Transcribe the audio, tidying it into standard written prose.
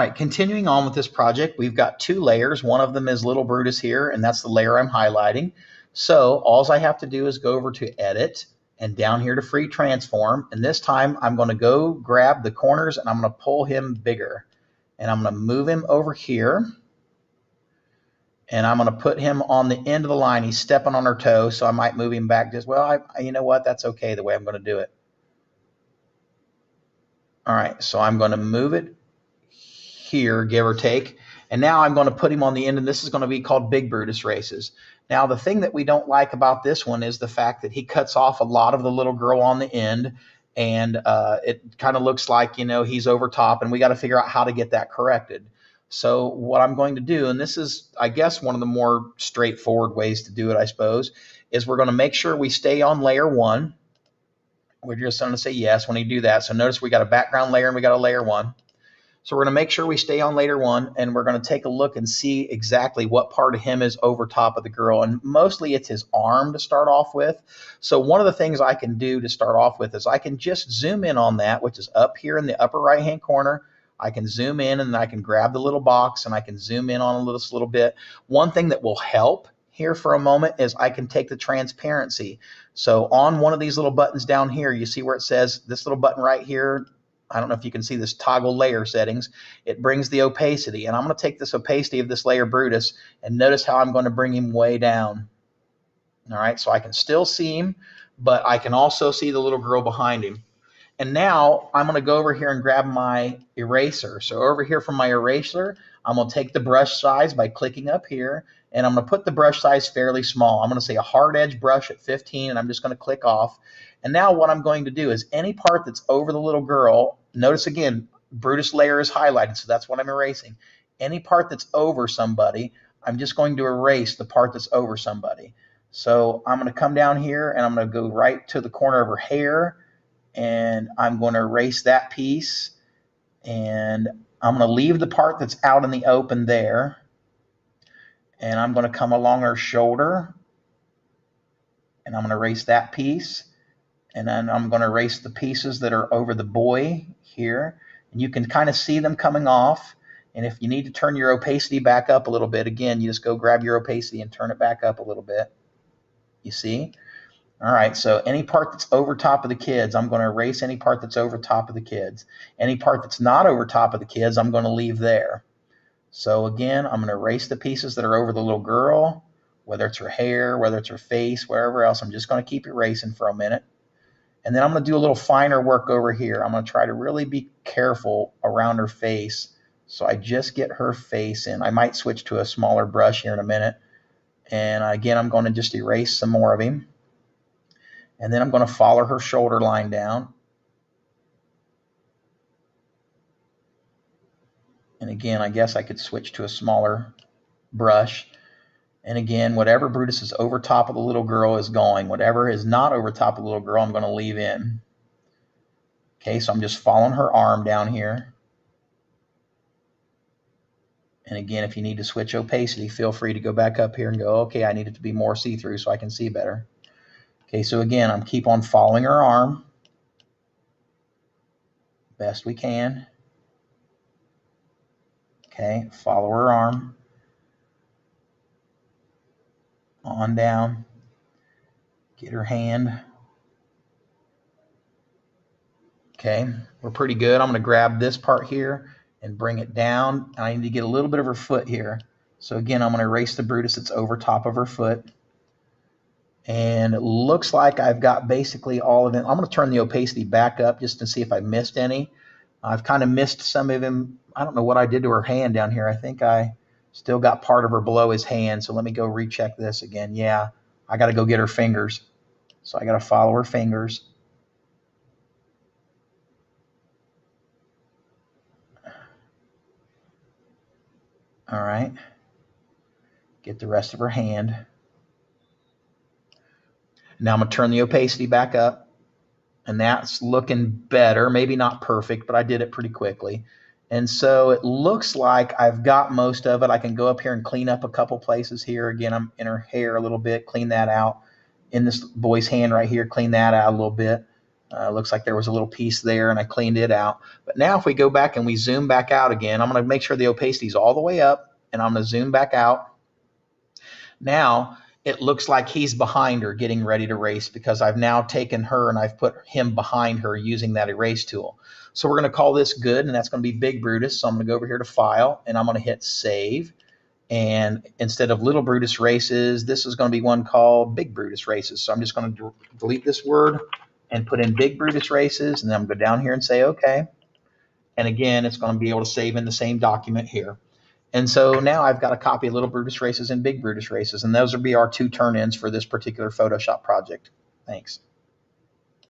right, continuing on with this project, we've got two layers. One of them is Little Brutus here, and that's the layer I'm highlighting. So all I have to do is go over to Edit and down here to Free Transform. And this time I'm going to go grab the corners and I'm going to pull him bigger. And I'm going to move him over here. And I'm going to put him on the end of the line. He's stepping on her toe, so I might move him back just, well, you know what? That's okay the way I'm going to do it. All right, so I'm going to move it here, give or take. And now I'm going to put him on the end, and this is going to be called Big Brutus races. Now, the thing that we don't like about this one is the fact that he cuts off a lot of the little girl on the end, and it kind of looks like, you know, he's over top, and we got to figure out how to get that corrected. So what I'm going to do, and this is, I guess, one of the more straightforward ways to do it, I suppose, is we're going to make sure we stay on layer 1. We're just going to say yes when you do that. So notice we got a background layer and we got a layer 1. So we're going to make sure we stay on layer 1, and we're going to take a look and see exactly what part of him is over top of the girl. And mostly it's his arm to start off with. So one of the things I can do to start off with is I can just zoom in on that, which is up here in the upper right-hand corner. I can zoom in and I can grab the little box and I can zoom in on a little bit. One thing that will help here for a moment is I can take the transparency. So on one of these little buttons down here, you see where it says this little button right here. I don't know if you can see this toggle layer settings. It brings the opacity, and I'm going to take this opacity of this layer Brutus and notice how I'm going to bring him way down. All right, so I can still see him, but I can also see the little girl behind him. And now I'm going to go over here and grab my eraser. So over here from my eraser, I'm going to take the brush size by clicking up here, and I'm going to put the brush size fairly small. I'm going to say a hard edge brush at 15, and I'm just going to click off. And now what I'm going to do is any part that's over the little girl, notice again, Brutus layer is highlighted, so that's what I'm erasing. Any part that's over somebody, I'm just going to erase the part that's over somebody. So I'm going to come down here, and I'm going to go right to the corner of her hair, and I'm going to erase that piece, and I'm going to leave the part that's out in the open there, and I'm going to come along her shoulder, and I'm going to erase that piece, and then I'm going to erase the pieces that are over the boy here, and you can kind of see them coming off. And if you need to turn your opacity back up a little bit, again, you just go grab your opacity and turn it back up a little bit. You see? All right, so any part that's over top of the kids, I'm going to erase any part that's over top of the kids. Any part that's not over top of the kids, I'm going to leave there. So again, I'm going to erase the pieces that are over the little girl, whether it's her hair, whether it's her face, wherever else. I'm just going to keep erasing for a minute. And then I'm going to do a little finer work over here. I'm going to try to really be careful around her face, so I just get her face in. I might switch to a smaller brush here in a minute. And again, I'm going to just erase some more of him. And then I'm going to follow her shoulder line down. And again, I guess I could switch to a smaller brush. And again, whatever Brutus is over top of the little girl is going. Whatever is not over top of the little girl, I'm going to leave in. Okay, so I'm just following her arm down here. And again, if you need to switch opacity, feel free to go back up here and go, okay, I need it to be more see-through so I can see better. Okay, so again, I'm keep on following her arm best we can. Okay, follow her arm on down. Get her hand. Okay, we're pretty good. I'm going to grab this part here and bring it down. I need to get a little bit of her foot here. So again, I'm going to erase the Brutus that's over top of her foot. And it looks like I've got basically all of it. I'm going to turn the opacity back up just to see if I missed any. I've kind of missed some of him. I don't know what I did to her hand down here. I think I still got part of her below his hand. So let me go recheck this again. Yeah, I got to go get her fingers. So I got to follow her fingers. All right. Get the rest of her hand. Now I'm going to turn the opacity back up, and that's looking better. Maybe not perfect, but I did it pretty quickly. And so it looks like I've got most of it. I can go up here and clean up a couple places here. Again, I'm in her hair a little bit, clean that out. In this boy's hand right here, clean that out a little bit. Looks like there was a little piece there and I cleaned it out. But now if we go back and we zoom back out again, I'm going to make sure the opacity is all the way up, and I'm going to zoom back out. Now it looks like he's behind her getting ready to race, because I've now taken her and I've put him behind her using that erase tool. So we're going to call this good, and that's going to be Big Brutus. So I'm going to go over here to File, and I'm going to hit Save. And instead of Little Brutus Races, this is going to be one called Big Brutus Races. So I'm just going to delete this word and put in Big Brutus Races, and then I'm going to go down here and say OK. And again, it's going to be able to save in the same document here. And so now I've got a copy of Little Brutus Races and Big Brutus Races, and those will be our two turn-ins for this particular Photoshop project. Thanks.